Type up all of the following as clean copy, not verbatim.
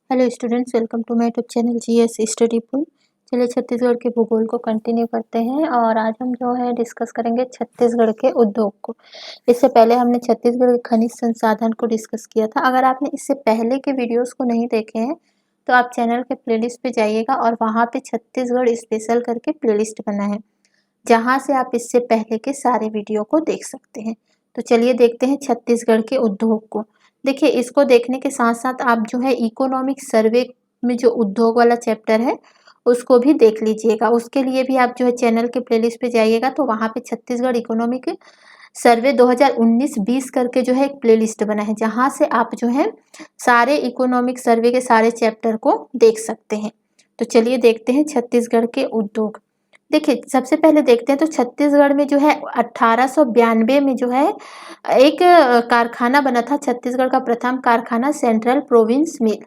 Hello students, welcome to my YouTube channel GS study pool. चलिए छत्तीसगढ़ के भूगोल को कंटिन्यू करते हैं और आज हम जो है डिस्कस करेंगे छत्तीसगढ़ के उद्योग को। इससे पहले हमने छत्तीसगढ़ के खनिज संसाधन को डिस्कस किया था। अगर आपने इससे पहले के वीडियोस को नहीं देखे हैं तो आप चैनल के प्लेलिस्ट पे जाइएगा और वहाँ पे छत्तीसगढ़ स्पेशल करके प्लेलिस्ट बना है, जहाँ से आप इससे पहले के सारे वीडियो को देख सकते हैं। तो चलिए देखते हैं छत्तीसगढ़ के उद्योग को। देखिए, इसको देखने के साथ साथ आप जो है इकोनॉमिक सर्वे में जो उद्योग वाला चैप्टर है उसको भी देख लीजिएगा। उसके लिए भी आप जो है चैनल के प्लेलिस्ट पे जाइएगा तो वहाँ पे छत्तीसगढ़ इकोनॉमिक सर्वे 2019-20 करके जो है एक प्लेलिस्ट बना है, जहाँ से आप जो है सारे इकोनॉमिक सर्वे के सारे चैप्टर को देख सकते हैं। तो चलिए देखते हैं छत्तीसगढ़ के उद्योग। देखिए, सबसे पहले देखते हैं तो छत्तीसगढ़ में जो है 1892 में जो है एक कारखाना बना था। छत्तीसगढ़ का प्रथम कारखाना सेंट्रल प्रोविंस मिल,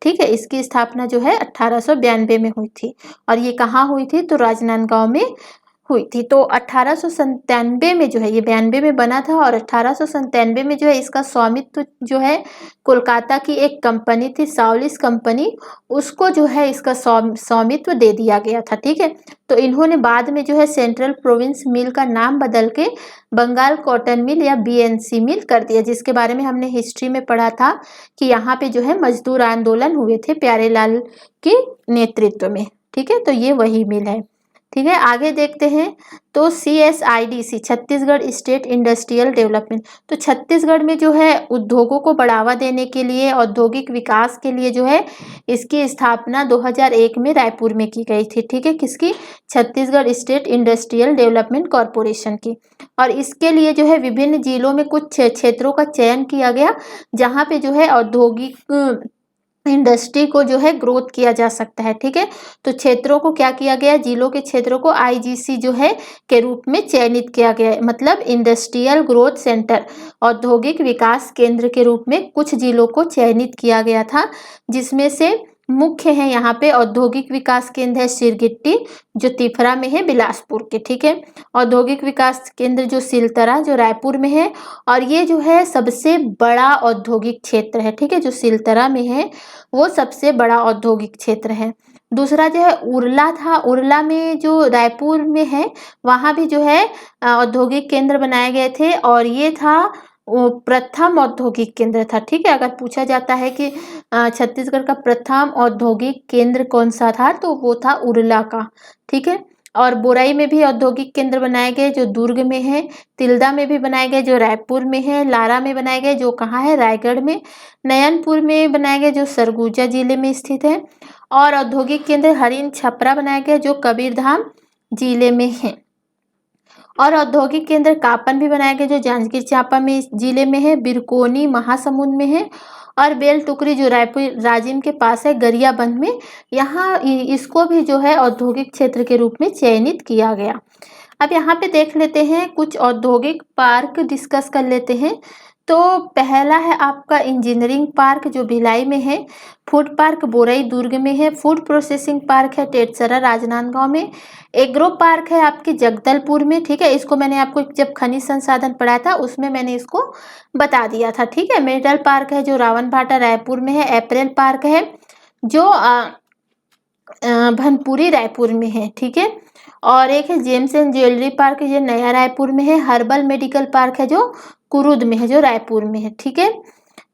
ठीक है, इसकी स्थापना जो है 1892 में हुई थी। और ये कहाँ हुई थी? तो राजनांदगांव में हुई थी। तो 1897 में जो है, ये 92 में बना था और 1897 में जो है इसका स्वामित्व जो है कोलकाता की एक कंपनी थी, साउलिस कंपनी, उसको जो है इसका स्वामित्व दे दिया गया था। ठीक है, तो इन्होंने बाद में जो है सेंट्रल प्रोविंस मिल का नाम बदल के बंगाल कॉटन मिल या बीएनसी मिल कर दिया, जिसके बारे में हमने हिस्ट्री में पढ़ा था कि यहाँ पे जो है मजदूर आंदोलन हुए थे प्यारेलाल के नेतृत्व में। ठीक है, तो ये वही मिल है। ठीक है, आगे देखते हैं तो CSIDC Chhattisgarh state industrial development. तो छत्तीसगढ़ में जो है उद्योगों को बढ़ावा देने के लिए, औद्योगिक विकास के लिए जो है इसकी स्थापना 2001 में रायपुर में की गई थी। ठीक है, किसकी? Chhattisgarh state industrial development corporation की। और इसके लिए जो है विभिन्न जिलों में कुछ क्षेत्रों का चयन किया गया, जहाँ पे जो है औद्योगिक इंडस्ट्री को जो है ग्रोथ किया जा सकता है। ठीक है, तो क्षेत्रों को क्या किया गया? जिलों के क्षेत्रों को IGC जो है के रूप में चयनित किया गया है, मतलब इंडस्ट्रियल ग्रोथ सेंटर, औद्योगिक विकास केंद्र के रूप में कुछ जिलों को चयनित किया गया था, जिसमें से मुख्य है यहाँ पे औद्योगिक विकास केंद्र है सिरगिट्टी, जो तिफरा में है बिलासपुर के। ठीक है, औद्योगिक विकास केंद्र जो सिलतरा जो रायपुर में है, और ये जो है सबसे बड़ा औद्योगिक क्षेत्र है। ठीक है, जो सिलतरा में है वो सबसे बड़ा औद्योगिक क्षेत्र है। दूसरा जो है उरला था, उरला में जो रायपुर में है वहाँ भी जो है औद्योगिक केंद्र बनाए गए थे, और ये था वो प्रथम औद्योगिक केंद्र था। ठीक है, अगर पूछा जाता है कि छत्तीसगढ़ का प्रथम औद्योगिक केंद्र कौन सा था, तो वो था उरला का। ठीक है, और बोराई में भी औद्योगिक केंद्र बनाए गए जो दुर्ग में है, तिल्दा में भी बनाए गए जो रायपुर में है, लारा में बनाए गए जो कहाँ है? रायगढ़ में, नयनपुर में बनाए गए जो सरगुजा जिले में स्थित है, और औद्योगिक केंद्र हरिन छपरा बनाया गया जो कबीरधाम जिले में है, और औद्योगिक केंद्र कापन भी बनाया गया जो जांजगीर चांपा में जिले में है, बिरकोनी महासमुंद में है, और बेल टुकरी जो रायपुर राजिम के पास है गरियाबंद में, यहाँ इसको भी जो है औद्योगिक क्षेत्र के रूप में चयनित किया गया। अब यहाँ पे देख लेते हैं कुछ औद्योगिक पार्क डिस्कस कर लेते हैं। तो पहला है आपका इंजीनियरिंग पार्क जो भिलाई में है, फूड पार्क बोरई दुर्ग में है, फूड प्रोसेसिंग पार्क है टेटसरा राजनांदगांव में, एग्रो पार्क है आपके जगदलपुर में। ठीक है, इसको मैंने आपको जब खनिज संसाधन पढ़ाया था उसमें मैंने इसको बता दिया था। ठीक है, मेटल पार्क है जो रावणभाटा रायपुर में है, अप्रैल पार्क है जो भनपुरी रायपुर में है। ठीक है, और एक है जेम्स एंड ज्वेलरी पार्क जो नया रायपुर में है, हर्बल मेडिकल पार्क है जो कुरुद में है जो रायपुर में है। ठीक है,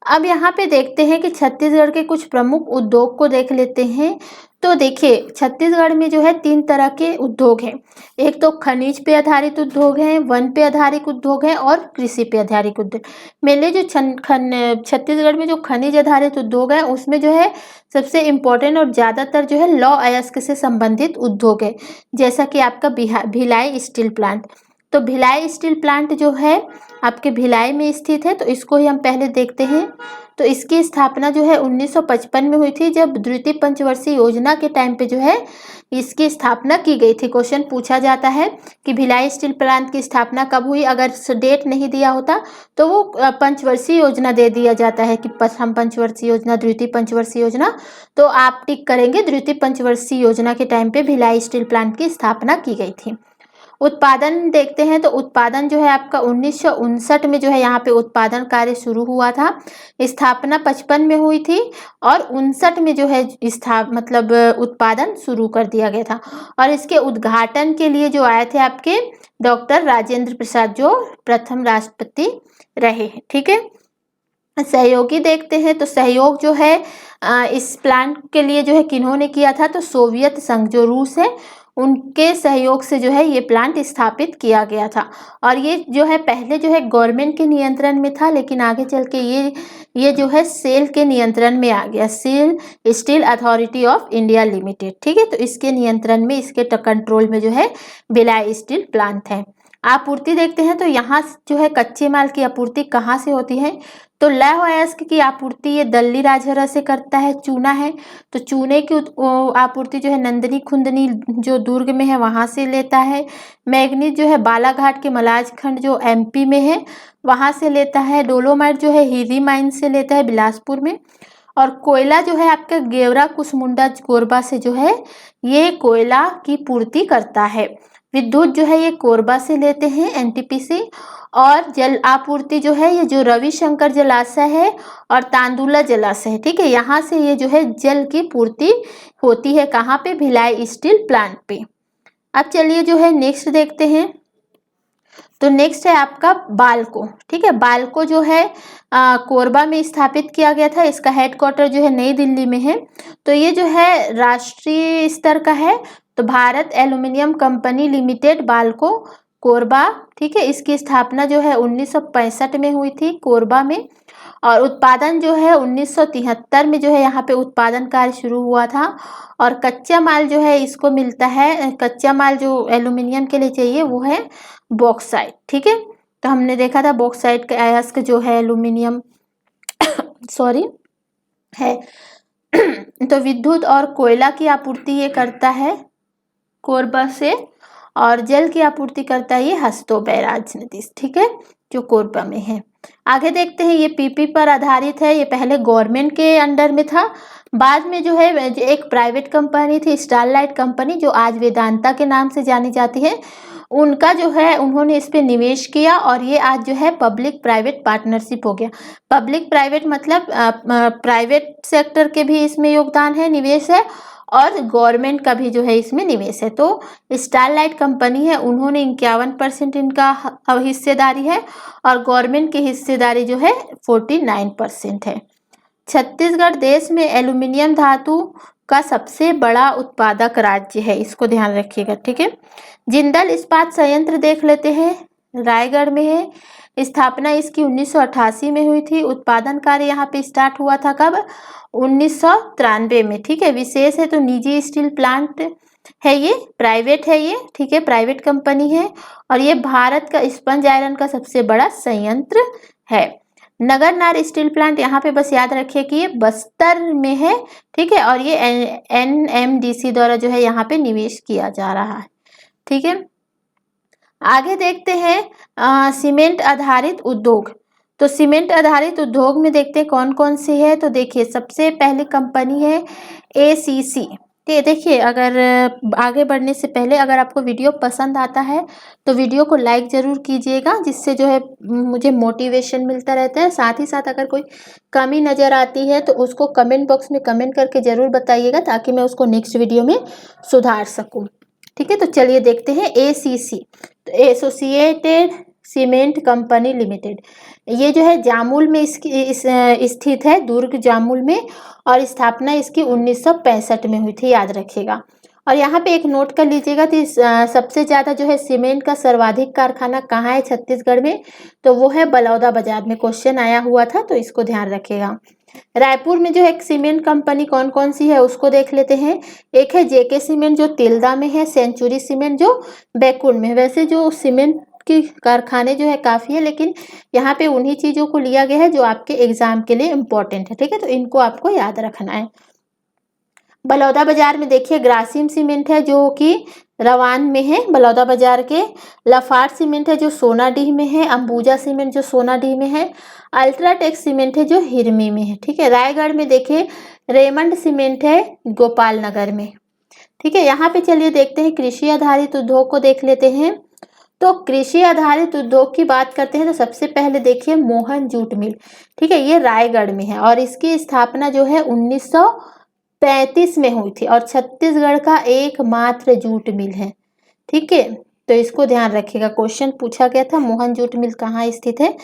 अब यहाँ पे देखते हैं कि छत्तीसगढ़ के कुछ प्रमुख उद्योग को देख लेते हैं। तो देखिए, छत्तीसगढ़ में जो है 3 तरह के उद्योग हैं। एक तो खनिज पे आधारित उद्योग है, वन पे आधारित उद्योग है, और कृषि पे आधारित उद्योग। मेनली जो छत्तीसगढ़ में जो खनिज आधारित उद्योग है उसमें जो है सबसे इम्पोर्टेंट और ज़्यादातर जो है लौह अयस्क से संबंधित उद्योग है, जैसा कि आपका भिलाई स्टील प्लांट। तो भिलाई स्टील प्लांट जो है आपके भिलाई में स्थित है, तो इसको ही हम पहले देखते हैं। तो इसकी स्थापना जो है 1955 में हुई थी, जब द्वितीय पंचवर्षीय योजना के टाइम पे जो है इसकी स्थापना की गई थी। क्वेश्चन पूछा जाता है कि भिलाई स्टील प्लांट की स्थापना कब हुई, अगर डेट नहीं दिया होता तो वो पंचवर्षीय योजना दे दिया जाता है कि प्रथम पंचवर्षीय योजना, द्वितीय पंचवर्षीय योजना, तो आप टिक करेंगे द्वितीय पंचवर्षीय योजना के टाइम पे भिलाई स्टील प्लांट की स्थापना की गई थी। उत्पादन देखते हैं तो उत्पादन जो है आपका 1959 में जो है यहाँ पे उत्पादन कार्य शुरू हुआ था। स्थापना 55 में हुई थी और 59 में जो है मतलब उत्पादन शुरू कर दिया गया था। और इसके उद्घाटन के लिए जो आए थे आपके डॉक्टर राजेंद्र प्रसाद, जो प्रथम राष्ट्रपति रहे हैं। ठीक है, सहयोगी देखते हैं तो सहयोग जो है इस प्लांट के लिए जो है किन्होंने किया था, तो सोवियत संघ जो रूस है उनके सहयोग से जो है ये प्लांट स्थापित किया गया था। और ये जो है पहले जो है गवर्नमेंट के नियंत्रण में था, लेकिन आगे चल के ये जो है सेल के नियंत्रण में आ गया, SAIL Steel Authority of India Limited. ठीक है, तो इसके नियंत्रण में, इसके कंट्रोल में जो है भिलाई स्टील प्लांट है। आपूर्ति देखते हैं तो यहाँ जो है कच्चे माल की आपूर्ति कहाँ से होती है, तो लौह अयस्क की आपूर्ति ये दल्ली राजहरा से करता है। चूना है तो चूने की आपूर्ति जो है नंदनी खुंदनी जो दुर्ग में है वहां से लेता है। मैग्नीज जो है बालाघाट के मलाज खंड जो एमपी में है वहां से लेता है। डोलोमाइट जो है हीरी माइन से लेता है बिलासपुर में। और कोयला जो है आपका गेवरा कुसमुंडा कोरबा से जो है ये कोयला की पूर्ति करता है। विद्युत जो है ये कोरबा से लेते हैं एनटीपीसी। और जल आपूर्ति जो है ये जो रविशंकर जलाशय है और तांदुला जलाशय है, ठीक है, यहाँ से ये जो है जल की पूर्ति होती है। कहाँ पे, भिलाई स्टील प्लांट पे। अब चलिए जो है नेक्स्ट देखते हैं, तो नेक्स्ट है आपका बाल्को। ठीक है, बाल्को जो है कोरबा में स्थापित किया गया था। इसका हेडक्वार्टर जो है नई दिल्ली में है। तो ये जो है राष्ट्रीय स्तर का है, तो Bharat aluminium company limited Balco Korba. ठीक है, इसकी स्थापना जो है 1965 में हुई थी कोरबा में। और उत्पादन जो है 1973 में जो है यहाँ पे उत्पादन कार्य शुरू हुआ था। और कच्चा माल जो है इसको मिलता है, कच्चा माल जो एल्युमिनियम के लिए चाहिए वो है बॉक्साइट। ठीक है, तो हमने देखा था बॉक्साइट का अयस्क जो है एल्युमिनियम सॉरी है। तो विद्युत और कोयला की आपूर्ति ये करता है कोरबा से, और जल की आपूर्ति करता है ये हस्तो बैराज नदी। ठीक है, जो कोरबा में है। आगे देखते हैं, ये पीपी पर आधारित है। ये पहले गवर्नमेंट के अंडर में था, बाद में जो है एक प्राइवेट कंपनी थी स्टरलाइट कंपनी, जो आज वेदांता के नाम से जानी जाती है, उनका जो है उन्होंने इस पे निवेश किया और ये आज जो है पब्लिक प्राइवेट पार्टनरशिप हो गया। पब्लिक प्राइवेट मतलब प्राइवेट सेक्टर के भी इसमें योगदान है, निवेश है, और गवर्नमेंट का भी जो है इसमें निवेश है। तो स्टरलाइट कंपनी है, उन्होंने 51% इनका हिस्सेदारी है और गवर्नमेंट की हिस्सेदारी जो है 49% है। छत्तीसगढ़ देश में एल्युमिनियम धातु का सबसे बड़ा उत्पादक राज्य है, इसको ध्यान रखिएगा। ठीक है, जिंदल इस्पात संयंत्र देख लेते हैं, रायगढ़ में है। स्थापना इसकी 1988 में हुई थी। उत्पादन कार्य यहाँ पे स्टार्ट हुआ था कब, 1993 में। ठीक है, विशेष है तो निजी स्टील प्लांट है, ये प्राइवेट है ये। ठीक है, प्राइवेट कंपनी है और ये भारत का स्पंज आयरन का सबसे बड़ा संयंत्र है। नगरनार स्टील प्लांट यहाँ पे बस याद रखिए कि ये बस्तर में है। ठीक है, और ये एनएमडीसी द्वारा जो है यहाँ पे निवेश किया जा रहा है। ठीक है, आगे देखते हैं सीमेंट आधारित उद्योग। तो सीमेंट आधारित उद्योग में देखते हैं कौन कौन सी है। तो देखिए सबसे पहली कंपनी है एसीसी। ये देखिए, अगर आगे बढ़ने से पहले अगर आपको वीडियो पसंद आता है तो वीडियो को लाइक ज़रूर कीजिएगा, जिससे जो है मुझे मोटिवेशन मिलता रहता है। साथ ही साथ अगर कोई कमी नज़र आती है तो उसको कमेंट बॉक्स में कमेंट करके ज़रूर बताइएगा, ताकि मैं उसको नेक्स्ट वीडियो में सुधार सकूँ। ठीक है, तो चलिए देखते हैं एसीसी, तो एसोसिएटेड सीमेंट कंपनी लिमिटेड। ये जो है जामुल में इसकी स्थित है, दुर्ग जामुल में, और स्थापना इसकी 1965 में हुई थी, याद रखिएगा। और यहाँ पे एक नोट कर लीजिएगा कि सबसे ज़्यादा जो है सीमेंट का सर्वाधिक कारखाना कहाँ है छत्तीसगढ़ में, तो वो है बलौदा बाजार में। क्वेश्चन आया हुआ था, तो इसको ध्यान रखिएगा। रायपुर में जो है सीमेंट कंपनी कौन कौन सी है उसको देख लेते हैं। एक है जेके सीमेंट जो तिल्दा में है, सेंचुरी सीमेंट जो बैकुंठ में है। वैसे जो सीमेंट के कारखाने जो है काफ़ी है, लेकिन यहाँ पे उन्हीं चीज़ों को लिया गया है जो आपके एग्जाम के लिए इम्पोर्टेंट है। ठीक है, तो इनको आपको याद रखना है। बलौदा बाजार में देखिए ग्रासिम सीमेंट है जो कि रवान में है बलौदा बाजार के। लाफार्ज सीमेंट है जो सोनाडीह में है। अंबुजा सीमेंट जो सोनाडीह में है। अल्ट्राटेक सीमेंट है जो हिरमी में है। ठीक है, रायगढ़ में देखिए रेमंड सीमेंट है गोपाल नगर में। ठीक है, यहाँ पे चलिए देखते हैं कृषि आधारित उद्योग को देख लेते हैं। तो कृषि आधारित उद्योग की बात करते हैं तो सबसे पहले देखिए मोहन जूट मिल, ठीक है, ये रायगढ़ में है और इसकी स्थापना जो है 1935 में हुई थी और छत्तीसगढ़ का एकमात्र जूट मिल है, ठीक है। तो इसको ध्यान रखिएगा, क्वेश्चन पूछा गया था मोहन जूट मिल कहाँ स्थित है,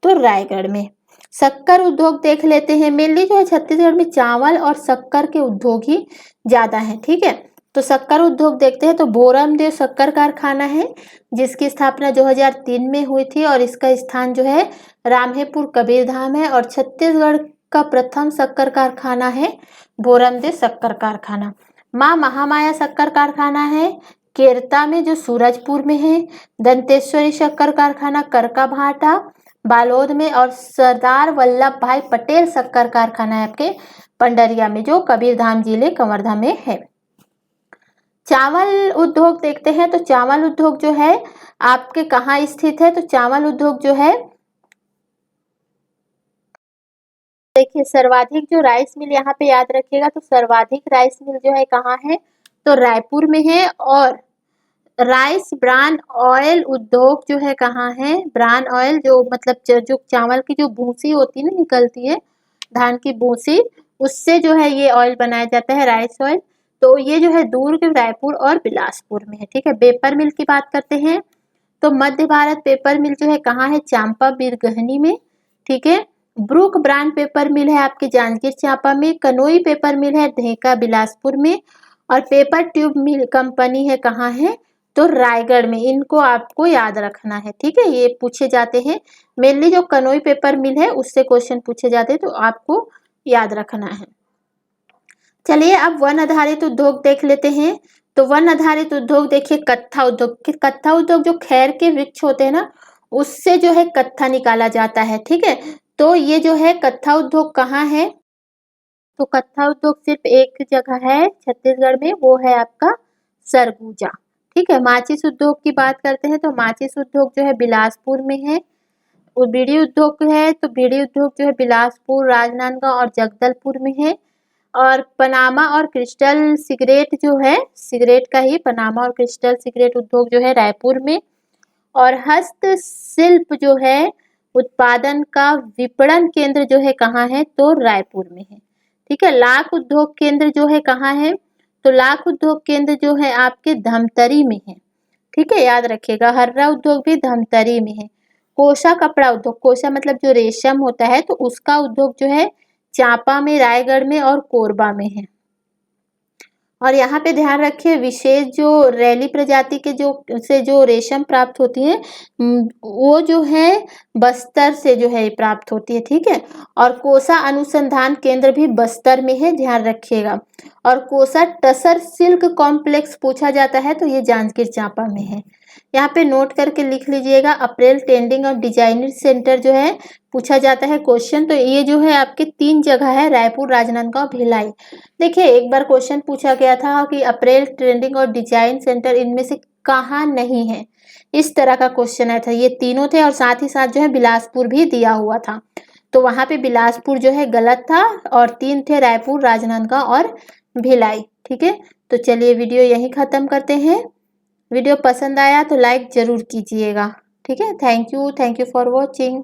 तो रायगढ़ में। शक्कर उद्योग देख लेते हैं, मेनली जो है छत्तीसगढ़ में चावल और शक्कर के उद्योग ही ज्यादा है, ठीक है। तो शक्कर उद्योग देखते हैं तो भोरमदेव शक्कर कारखाना है जिसकी स्थापना 2003 में हुई थी और इसका स्थान जो है रामहेपुर कबीरधाम है और छत्तीसगढ़ का प्रथम शक्कर कारखाना है भोरमदेव शक्कर कारखाना। माँ महामाया शक्कर कारखाना है केरता में जो सूरजपुर में है। दंतेश्वरी शक्कर कारखाना करकाभाटा बालोद में और सरदार वल्लभ भाई पटेल शक्कर कारखाना है आपके पंडरिया में जो कबीरधाम जिले कवर्धा में है। चावल उद्योग देखते हैं तो चावल उद्योग जो है आपके कहाँ स्थित है, तो चावल उद्योग जो है देखिए सर्वाधिक जो राइस मिल यहाँ पे याद रखिएगा, तो सर्वाधिक राइस मिल जो है कहाँ है, तो रायपुर में है। और राइस ब्रान ऑयल उद्योग जो है कहाँ है, ब्रान ऑयल जो मतलब जो चावल की जो भूसी होती है ना निकलती है धान की भूसी, उससे जो है ये ऑयल बनाया जाता है राइस ऑयल। तो ये जो है दुर्ग रायपुर और बिलासपुर में है, ठीक है। पेपर मिल की बात करते हैं तो मध्य भारत पेपर मिल जो है कहाँ है, चांपा बिरगहनी में, ठीक है। ब्रुक ब्रांड पेपर मिल है आपके जांजगीर चांपा में। कनोई पेपर मिल है ढेका बिलासपुर में और पेपर ट्यूब मिल कंपनी है कहाँ है, तो रायगढ़ में। इनको आपको याद रखना है, ठीक है, ये पूछे जाते हैं मेनली जो कनोई पेपर मिल है उससे क्वेश्चन पूछे जाते हैं तो आपको याद रखना है। चलिए अब वन आधारित उद्योग देख लेते हैं। तो वन आधारित उद्योग देखिए कत्था उद्योग, कत्था उद्योग जो खैर के वृक्ष होते हैं ना उससे जो है कत्था निकाला जाता है, ठीक है। तो ये जो है कत्था उद्योग कहाँ है, तो कत्था उद्योग सिर्फ एक जगह है छत्तीसगढ़ में, वो है आपका सरगुजा, ठीक है। माचिस उद्योग की बात करते हैं तो माचिस उद्योग जो है बिलासपुर में है। और बीड़ी उद्योग है तो बीड़ी उद्योग जो है बिलासपुर राजनांदगांव और जगदलपुर में है। और पनामा और क्रिस्टल सिगरेट जो है सिगरेट का ही पनामा और क्रिस्टल सिगरेट उद्योग जो है रायपुर में। और हस्तशिल्प जो है उत्पादन का विपणन केंद्र जो है कहाँ है, तो रायपुर में है, ठीक है। लाख उद्योग केंद्र जो है कहाँ है, तो लाख उद्योग केंद्र जो है आपके धमतरी में है, ठीक है, याद रखिएगा। हर्रा उद्योग भी धमतरी में है। कोसा कपड़ा उद्योग, कोसा मतलब जो रेशम होता है तो उसका उद्योग जो है चांपा में रायगढ़ में और कोरबा में है। और यहाँ पे ध्यान रखिए विशेष जो रैली प्रजाति के जो रेशम प्राप्त होती है वो जो है बस्तर से जो है प्राप्त होती है, ठीक है। और कोसा अनुसंधान केंद्र भी बस्तर में है, ध्यान रखिएगा। और कोसा टसर सिल्क कॉम्प्लेक्स पूछा जाता है तो ये जांजगीर चांपा में है। यहाँ पे नोट करके लिख लीजिएगा। अप्रैल ट्रेंडिंग और डिजाइनिंग सेंटर जो है पूछा जाता है क्वेश्चन, तो ये जो है आपके 3 जगह है रायपुर राजनांदगांव भिलाई। देखिए एक बार क्वेश्चन पूछा गया था कि अप्रैल ट्रेंडिंग और डिजाइन सेंटर इनमें से कहाँ नहीं है, इस तरह का क्वेश्चन आया था। ये तीनों थे और साथ ही साथ जो है बिलासपुर भी दिया हुआ था, तो वहां पे बिलासपुर जो है गलत था और 3 थे रायपुर राजनांदगांव और भिलाई, ठीक है। तो चलिए वीडियो यहीं खत्म करते हैं। वीडियो पसंद आया तो लाइक जरूर कीजिएगा, ठीक है। Thank you for watching.